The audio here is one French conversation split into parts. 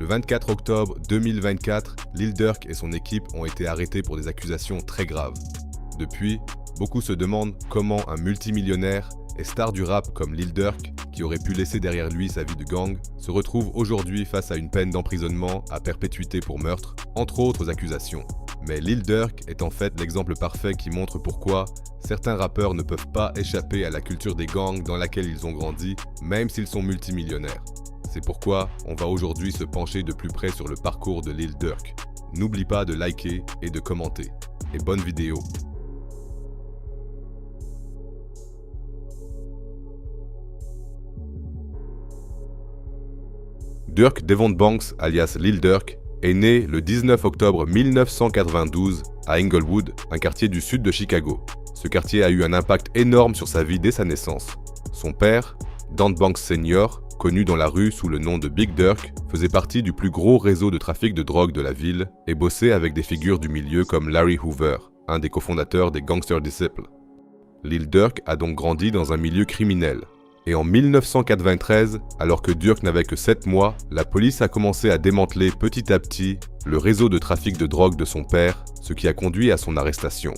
Le 24 octobre 2024, Lil Durk et son équipe ont été arrêtés pour des accusations très graves. Depuis, beaucoup se demandent comment un multimillionnaire et star du rap comme Lil Durk, qui aurait pu laisser derrière lui sa vie de gang, se retrouve aujourd'hui face à une peine d'emprisonnement à perpétuité pour meurtre, entre autres accusations. Mais Lil Durk est en fait l'exemple parfait qui montre pourquoi certains rappeurs ne peuvent pas échapper à la culture des gangs dans laquelle ils ont grandi, même s'ils sont multimillionnaires. C'est pourquoi on va aujourd'hui se pencher de plus près sur le parcours de Lil Durk. N'oublie pas de liker et de commenter. Et bonne vidéo. Durk Devon Banks, alias Lil Durk, est né le 19 octobre 1992 à Inglewood, un quartier du sud de Chicago. Ce quartier a eu un impact énorme sur sa vie dès sa naissance. Son père, Don Banks Sr., connu dans la rue sous le nom de Big Durk, faisait partie du plus gros réseau de trafic de drogue de la ville et bossait avec des figures du milieu comme Larry Hoover, un des cofondateurs des Gangster Disciples. Lil Durk a donc grandi dans un milieu criminel. Et en 1993, alors que Durk n'avait que 7 mois, la police a commencé à démanteler petit à petit le réseau de trafic de drogue de son père, ce qui a conduit à son arrestation.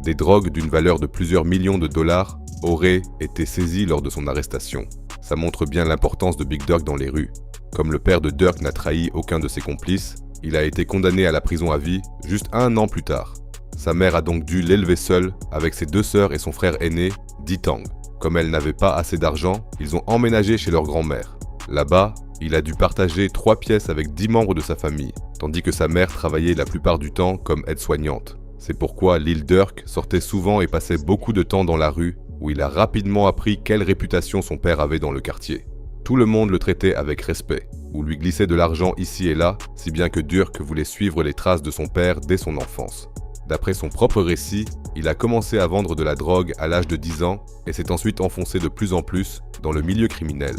Des drogues d'une valeur de plusieurs millions de dollars auraient été saisies lors de son arrestation. Ça montre bien l'importance de Big Durk dans les rues. Comme le père de Durk n'a trahi aucun de ses complices, il a été condamné à la prison à vie juste 1 an plus tard. Sa mère a donc dû l'élever seule avec ses 2 sœurs et son frère aîné, D-Tang. Comme elle n'avait pas assez d'argent, ils ont emménagé chez leur grand-mère. Là-bas, il a dû partager 3 pièces avec 10 membres de sa famille, tandis que sa mère travaillait la plupart du temps comme aide-soignante. C'est pourquoi Lil Durk sortait souvent et passait beaucoup de temps dans la rue, où il a rapidement appris quelle réputation son père avait dans le quartier. Tout le monde le traitait avec respect, ou lui glissait de l'argent ici et là, si bien que Durk voulait suivre les traces de son père dès son enfance. D'après son propre récit, il a commencé à vendre de la drogue à l'âge de 10 ans et s'est ensuite enfoncé de plus en plus dans le milieu criminel.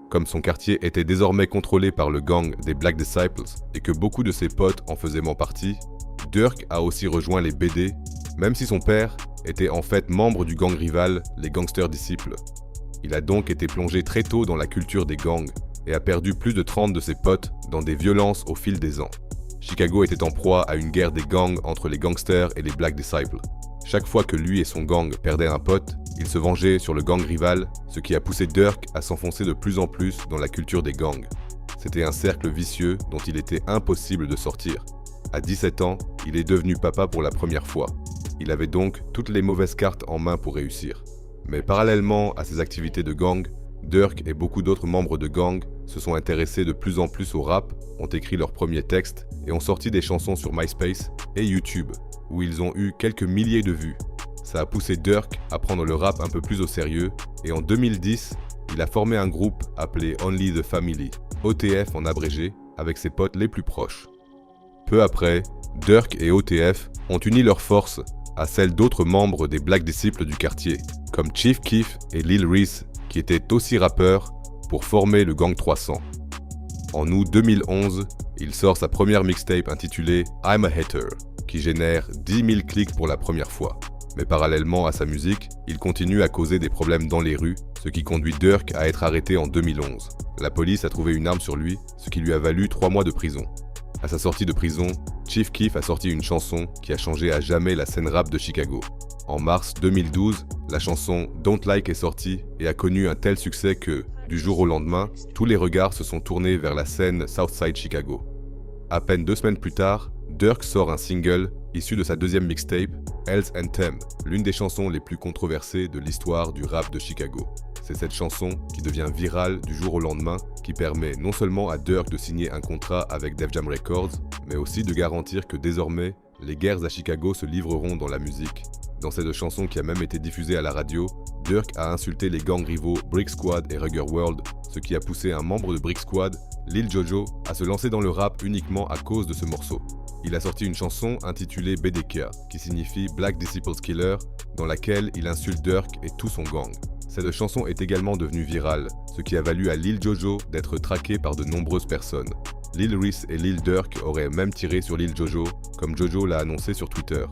Comme son quartier était désormais contrôlé par le gang des Black Disciples et que beaucoup de ses potes en faisaient partie, Durk a aussi rejoint les BD, même si son père était en fait membre du gang rival, les Gangster Disciples. Il a donc été plongé très tôt dans la culture des gangs et a perdu plus de 30 de ses potes dans des violences au fil des ans. Chicago était en proie à une guerre des gangs entre les gangsters et les Black Disciples. Chaque fois que lui et son gang perdaient un pote, ils se vengeaient sur le gang rival, ce qui a poussé Durk à s'enfoncer de plus en plus dans la culture des gangs. C'était un cercle vicieux dont il était impossible de sortir. À 17 ans, il est devenu papa pour la première fois. Il avait donc toutes les mauvaises cartes en main pour réussir. Mais parallèlement à ses activités de gang, Durk et beaucoup d'autres membres de gang se sont intéressés de plus en plus au rap, ont écrit leurs premiers textes et ont sorti des chansons sur MySpace et YouTube, où ils ont eu quelques milliers de vues. Ça a poussé Durk à prendre le rap un peu plus au sérieux et en 2010, il a formé un groupe appelé Only the Family, OTF en abrégé, avec ses potes les plus proches. Peu après, Durk et OTF ont uni leurs forces à celles d'autres membres des Black Disciples du quartier, comme Chief Keef et Lil Reese, qui étaient aussi rappeurs, pour former le Gang 300. En août 2011, il sort sa première mixtape intitulée I'm a Hater, qui génère 10 000 clics pour la première fois. Mais parallèlement à sa musique, il continue à causer des problèmes dans les rues, ce qui conduit Durk à être arrêté en 2011. La police a trouvé une arme sur lui, ce qui lui a valu 3 mois de prison. À sa sortie de prison, Chief Keef a sorti une chanson qui a changé à jamais la scène rap de Chicago. En mars 2012, la chanson Don't Like est sortie et a connu un tel succès que, du jour au lendemain, tous les regards se sont tournés vers la scène Southside Chicago. À peine 2 semaines plus tard, Durk sort un single issu de sa deuxième mixtape, Else Anthem, l'une des chansons les plus controversées de l'histoire du rap de Chicago. C'est cette chanson qui devient virale du jour au lendemain, qui permet non seulement à Durk de signer un contrat avec Def Jam Records, mais aussi de garantir que désormais, les guerres à Chicago se livreront dans la musique. Dans cette chanson qui a même été diffusée à la radio, Durk a insulté les gangs rivaux Brick Squad et Rugger World, ce qui a poussé un membre de Brick Squad, Lil Jojo, à se lancer dans le rap uniquement à cause de ce morceau. Il a sorti une chanson intitulée BDK, qui signifie Black Disciples Killer, dans laquelle il insulte Durk et tout son gang. Cette chanson est également devenue virale, ce qui a valu à Lil Jojo d'être traqué par de nombreuses personnes. Lil Reese et Lil Durk auraient même tiré sur Lil Jojo, comme Jojo l'a annoncé sur Twitter.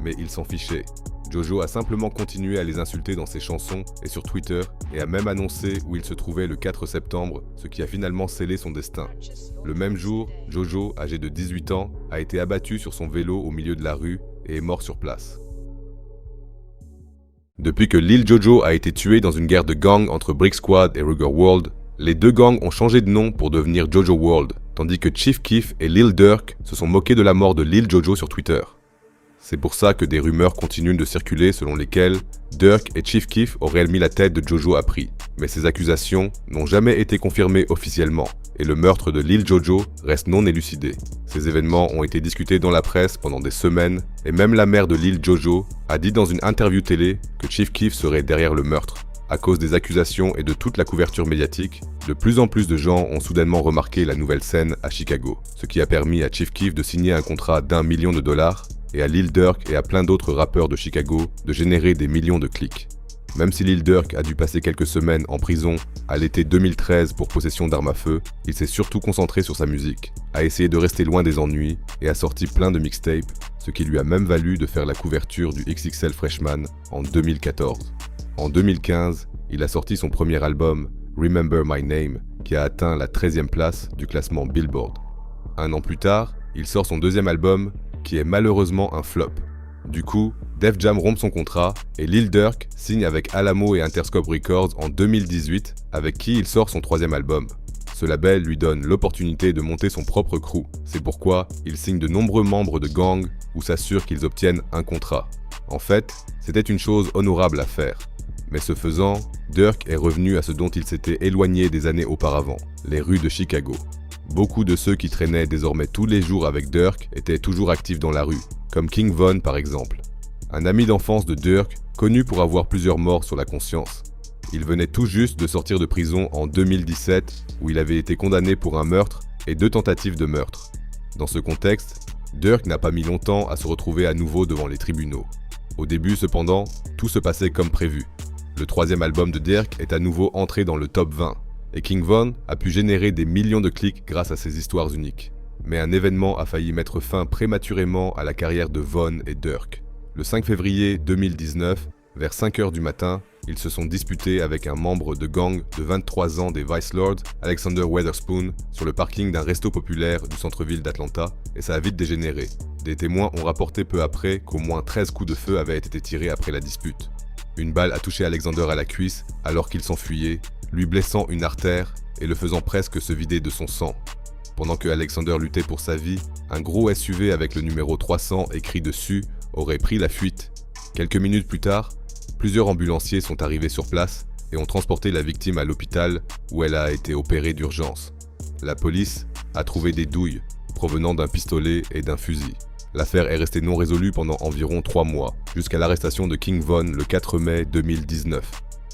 Mais il s'en fichait. Jojo a simplement continué à les insulter dans ses chansons et sur Twitter et a même annoncé où il se trouvait le 4 septembre, ce qui a finalement scellé son destin. Le même jour, Jojo, âgé de 18 ans, a été abattu sur son vélo au milieu de la rue et est mort sur place. Depuis que Lil Jojo a été tué dans une guerre de gang entre Brick Squad et Ruger World, les deux gangs ont changé de nom pour devenir Jojo World, tandis que Chief Keef et Lil Durk se sont moqués de la mort de Lil Jojo sur Twitter. C'est pour ça que des rumeurs continuent de circuler selon lesquelles Durk et Chief Keef auraient mis la tête de Jojo à prix. Mais ces accusations n'ont jamais été confirmées officiellement, et le meurtre de Lil Jojo reste non élucidé. Ces événements ont été discutés dans la presse pendant des semaines, et même la mère de Lil Jojo a dit dans une interview télé que Chief Keef serait derrière le meurtre. À cause des accusations et de toute la couverture médiatique, de plus en plus de gens ont soudainement remarqué la nouvelle scène à Chicago, ce qui a permis à Chief Keef de signer un contrat d'$1 million et à Lil Durk et à plein d'autres rappeurs de Chicago de générer des millions de clics. Même si Lil Durk a dû passer quelques semaines en prison à l'été 2013 pour possession d'armes à feu, il s'est surtout concentré sur sa musique, a essayé de rester loin des ennuis et a sorti plein de mixtapes, ce qui lui a même valu de faire la couverture du XXL Freshman en 2014. En 2015, il a sorti son premier album, Remember My Name, qui a atteint la 13e place du classement Billboard. Un an plus tard, il sort son deuxième album, qui est malheureusement un flop. Du coup, Def Jam rompt son contrat et Lil Durk signe avec Alamo et Interscope Records en 2018, avec qui il sort son troisième album. Ce label lui donne l'opportunité de monter son propre crew. C'est pourquoi il signe de nombreux membres de gangs ou s'assure qu'ils obtiennent un contrat. En fait, c'était une chose honorable à faire. Mais ce faisant, Durk est revenu à ce dont il s'était éloigné des années auparavant, les rues de Chicago. Beaucoup de ceux qui traînaient désormais tous les jours avec Durk étaient toujours actifs dans la rue, comme King Von par exemple. Un ami d'enfance de Durk, connu pour avoir plusieurs morts sur la conscience. Il venait tout juste de sortir de prison en 2017, où il avait été condamné pour un meurtre et 2 tentatives de meurtre. Dans ce contexte, Durk n'a pas mis longtemps à se retrouver à nouveau devant les tribunaux. Au début cependant, tout se passait comme prévu. Le troisième album de Durk est à nouveau entré dans le top 20. Et King Von a pu générer des millions de clics grâce à ses histoires uniques. Mais un événement a failli mettre fin prématurément à la carrière de Von et Durk. Le 5 février 2019, vers 5h du matin, ils se sont disputés avec un membre de gang de 23 ans des Vice Lords, Alexander Weatherspoon, sur le parking d'un resto populaire du centre-ville d'Atlanta, et ça a vite dégénéré. Des témoins ont rapporté peu après qu'au moins 13 coups de feu avaient été tirés après la dispute. Une balle a touché Alexander à la cuisse alors qu'il s'enfuyait, lui blessant une artère et le faisant presque se vider de son sang. Pendant que Alexander luttait pour sa vie, un gros SUV avec le numéro 300 écrit dessus aurait pris la fuite. Quelques minutes plus tard, plusieurs ambulanciers sont arrivés sur place et ont transporté la victime à l'hôpital où elle a été opérée d'urgence. La police a trouvé des douilles provenant d'un pistolet et d'un fusil. L'affaire est restée non résolue pendant environ 3 mois, jusqu'à l'arrestation de King Von le 4 mai 2019.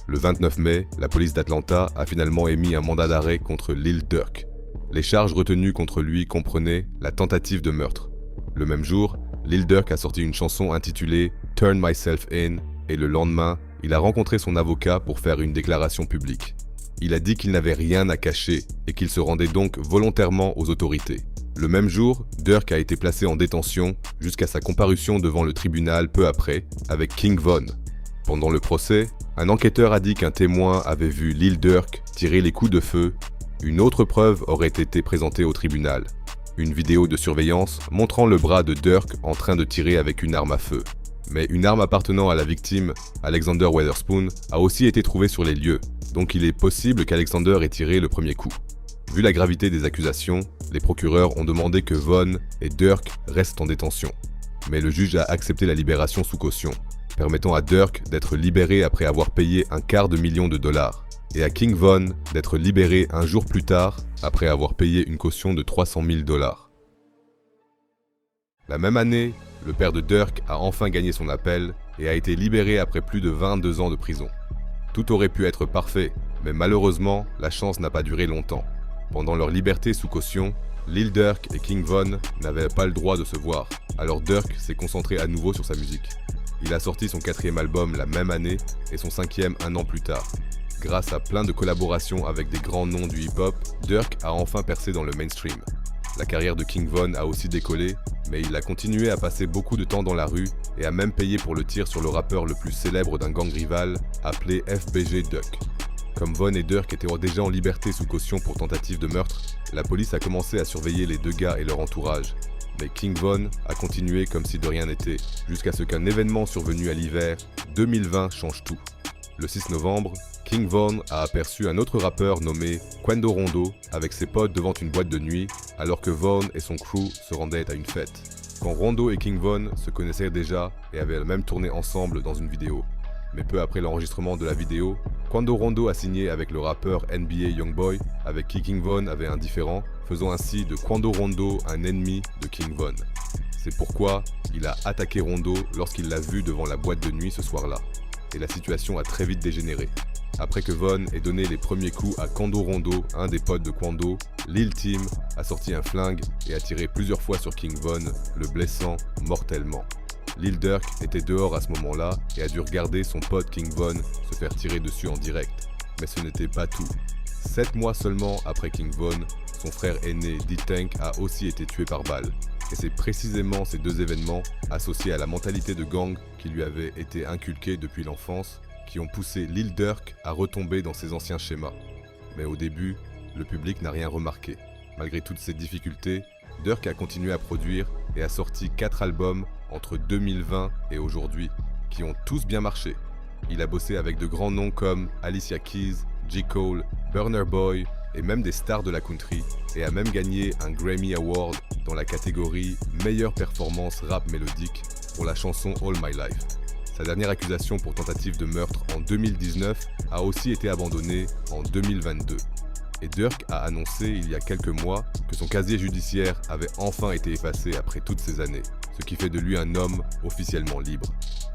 Le 29 mai, la police d'Atlanta a finalement émis un mandat d'arrêt contre Lil Durk. Les charges retenues contre lui comprenaient la tentative de meurtre. Le même jour, Lil Durk a sorti une chanson intitulée « Turn Myself In » et le lendemain, il a rencontré son avocat pour faire une déclaration publique. Il a dit qu'il n'avait rien à cacher et qu'il se rendait donc volontairement aux autorités. Le même jour, Durk a été placé en détention jusqu'à sa comparution devant le tribunal peu après avec King Von. Pendant le procès, un enquêteur a dit qu'un témoin avait vu Lil Durk tirer les coups de feu. Une autre preuve aurait été présentée au tribunal. Une vidéo de surveillance montrant le bras de Durk en train de tirer avec une arme à feu. Mais une arme appartenant à la victime, Alexander Weatherspoon, a aussi été trouvée sur les lieux, donc il est possible qu'Alexander ait tiré le premier coup. Vu la gravité des accusations, les procureurs ont demandé que Von et Durk restent en détention. Mais le juge a accepté la libération sous caution, permettant à Durk d'être libéré après avoir payé $250 000, et à King Von d'être libéré un jour plus tard après avoir payé une caution de $300 000. La même année, le père de Durk a enfin gagné son appel et a été libéré après plus de 22 ans de prison. Tout aurait pu être parfait, mais malheureusement, la chance n'a pas duré longtemps. Pendant leur liberté sous caution, Lil Durk et King Von n'avaient pas le droit de se voir, alors Durk s'est concentré à nouveau sur sa musique. Il a sorti son 4e album la même année et son 5e un an plus tard. Grâce à plein de collaborations avec des grands noms du hip-hop, Durk a enfin percé dans le mainstream. La carrière de King Von a aussi décollé, mais il a continué à passer beaucoup de temps dans la rue et a même payé pour le tir sur le rappeur le plus célèbre d'un gang rival, appelé FBG Duck. Comme Von et Durk étaient déjà en liberté sous caution pour tentative de meurtre, la police a commencé à surveiller les deux gars et leur entourage. Mais King Von a continué comme si de rien n'était, jusqu'à ce qu'un événement survenu à l'hiver 2020 change tout. Le 6 novembre, King Von a aperçu un autre rappeur nommé Quando Rondo avec ses potes devant une boîte de nuit, alors que Von et son crew se rendaient à une fête. Quand Rondo et King Von se connaissaient déjà et avaient même tourné ensemble dans une vidéo. Mais peu après l'enregistrement de la vidéo, Quando Rondo a signé avec le rappeur NBA Youngboy, avec qui King Von avait un différend, faisant ainsi de Quando Rondo un ennemi de King Von. C'est pourquoi il a attaqué Rondo lorsqu'il l'a vu devant la boîte de nuit ce soir-là. Et la situation a très vite dégénéré. Après que Von ait donné les premiers coups à Quando Rondo, un des potes de Quando, Lil Tim a sorti un flingue et a tiré plusieurs fois sur King Von, le blessant mortellement. Lil Durk était dehors à ce moment-là et a dû regarder son pote King Von se faire tirer dessus en direct. Mais ce n'était pas tout. 7 mois seulement après King Von, son frère aîné D-Tank a aussi été tué par balle. Et c'est précisément ces deux événements, associés à la mentalité de gang qui lui avait été inculquée depuis l'enfance, qui ont poussé Lil Durk à retomber dans ses anciens schémas. Mais au début, le public n'a rien remarqué. Malgré toutes ces difficultés, Durk a continué à produire et a sorti 4 albums entre 2020 et aujourd'hui, qui ont tous bien marché. Il a bossé avec de grands noms comme Alicia Keys, J. Cole, Burna Boy et même des stars de la country, et a même gagné un Grammy Award dans la catégorie Meilleure performance rap mélodique pour la chanson All My Life. Sa dernière accusation pour tentative de meurtre en 2019 a aussi été abandonnée en 2022. Et Durk a annoncé il y a quelques mois que son casier judiciaire avait enfin été effacé après toutes ces années, ce qui fait de lui un homme officiellement libre.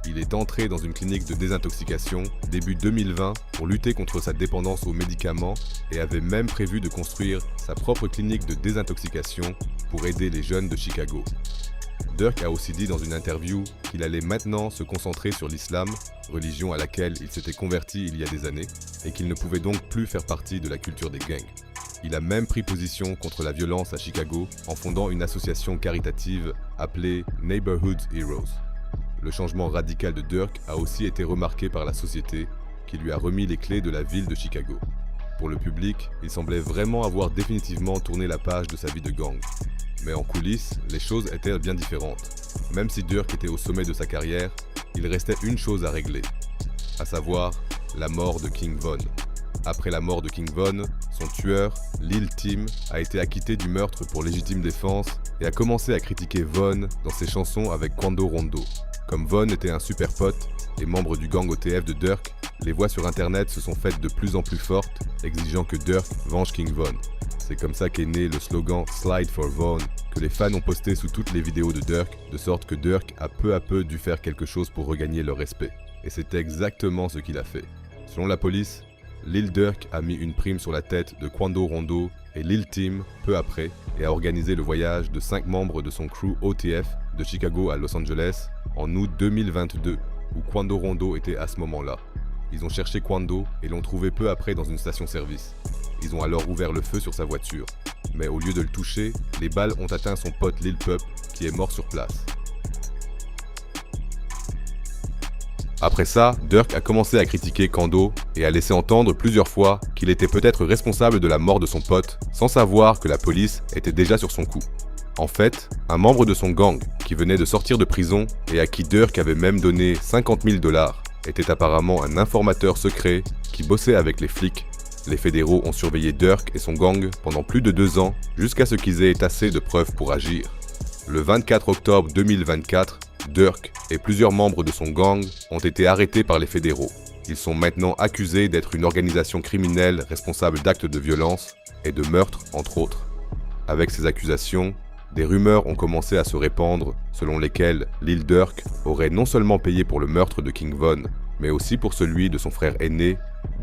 Il est entré dans une clinique de désintoxication début 2020 pour lutter contre sa dépendance aux médicaments et avait même prévu de construire sa propre clinique de désintoxication pour aider les jeunes de Chicago. Durk a aussi dit dans une interview qu'il allait maintenant se concentrer sur l'islam, religion à laquelle il s'était converti il y a des années, et qu'il ne pouvait donc plus faire partie de la culture des gangs. Il a même pris position contre la violence à Chicago en fondant une association caritative appelée Neighborhood Heroes. Le changement radical de Durk a aussi été remarqué par la société, qui lui a remis les clés de la ville de Chicago. Pour le public, il semblait vraiment avoir définitivement tourné la page de sa vie de gang. Mais en coulisses, les choses étaient bien différentes. Même si Durk était au sommet de sa carrière, il restait une chose à régler, à savoir la mort de King Von. Après la mort de King Von, son tueur, Lil Tim, a été acquitté du meurtre pour légitime défense et a commencé à critiquer Von dans ses chansons avec Quando Rondo. Comme Von était un super pote et membre du gang OTF de Durk, les voix sur internet se sont faites de plus en plus fortes, exigeant que Durk venge King Von. C'est comme ça qu'est né le slogan Slide for Von, que les fans ont posté sous toutes les vidéos de Durk, de sorte que Durk a peu à peu dû faire quelque chose pour regagner leur respect. Et c'était exactement ce qu'il a fait. Selon la police, Lil Durk a mis une prime sur la tête de Quando Rondo et Lil Tim peu après et a organisé le voyage de 5 membres de son crew OTF de Chicago à Los Angeles en août 2022, où Quando Rondo était à ce moment-là. Ils ont cherché Quando et l'ont trouvé peu après dans une station-service. Ils ont alors ouvert le feu sur sa voiture. Mais au lieu de le toucher, les balles ont atteint son pote Lil Pup, qui est mort sur place. Après ça, Durk a commencé à critiquer Quando et a laissé entendre plusieurs fois qu'il était peut-être responsable de la mort de son pote, sans savoir que la police était déjà sur son cou. En fait, un membre de son gang, qui venait de sortir de prison et à qui Durk avait même donné 50 000 $, était apparemment un informateur secret qui bossait avec les flics. Les fédéraux ont surveillé Durk et son gang pendant plus de 2 ans jusqu'à ce qu'ils aient assez de preuves pour agir. Le 24 octobre 2024, Durk et plusieurs membres de son gang ont été arrêtés par les fédéraux. Ils sont maintenant accusés d'être une organisation criminelle responsable d'actes de violence et de meurtre, entre autres. Avec ces accusations, des rumeurs ont commencé à se répandre selon lesquelles Lil Durk aurait non seulement payé pour le meurtre de King Von, mais aussi pour celui de son frère aîné,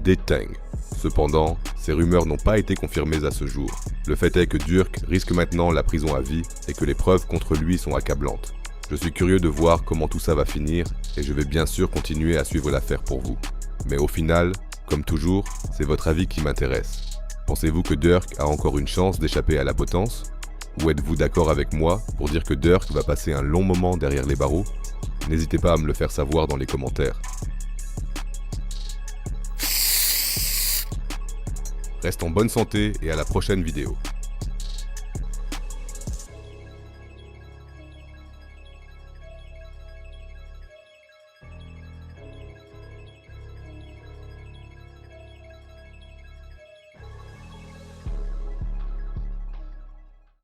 D-Tank. Cependant, ces rumeurs n'ont pas été confirmées à ce jour. Le fait est que Durk risque maintenant la prison à vie et que les preuves contre lui sont accablantes. Je suis curieux de voir comment tout ça va finir et je vais bien sûr continuer à suivre l'affaire pour vous. Mais au final, comme toujours, c'est votre avis qui m'intéresse. Pensez-vous que Durk a encore une chance d'échapper à la potence ? Ou êtes-vous d'accord avec moi pour dire que Dirk va passer un long moment derrière les barreaux? N'hésitez pas à me le faire savoir dans les commentaires. Reste en bonne santé et à la prochaine vidéo.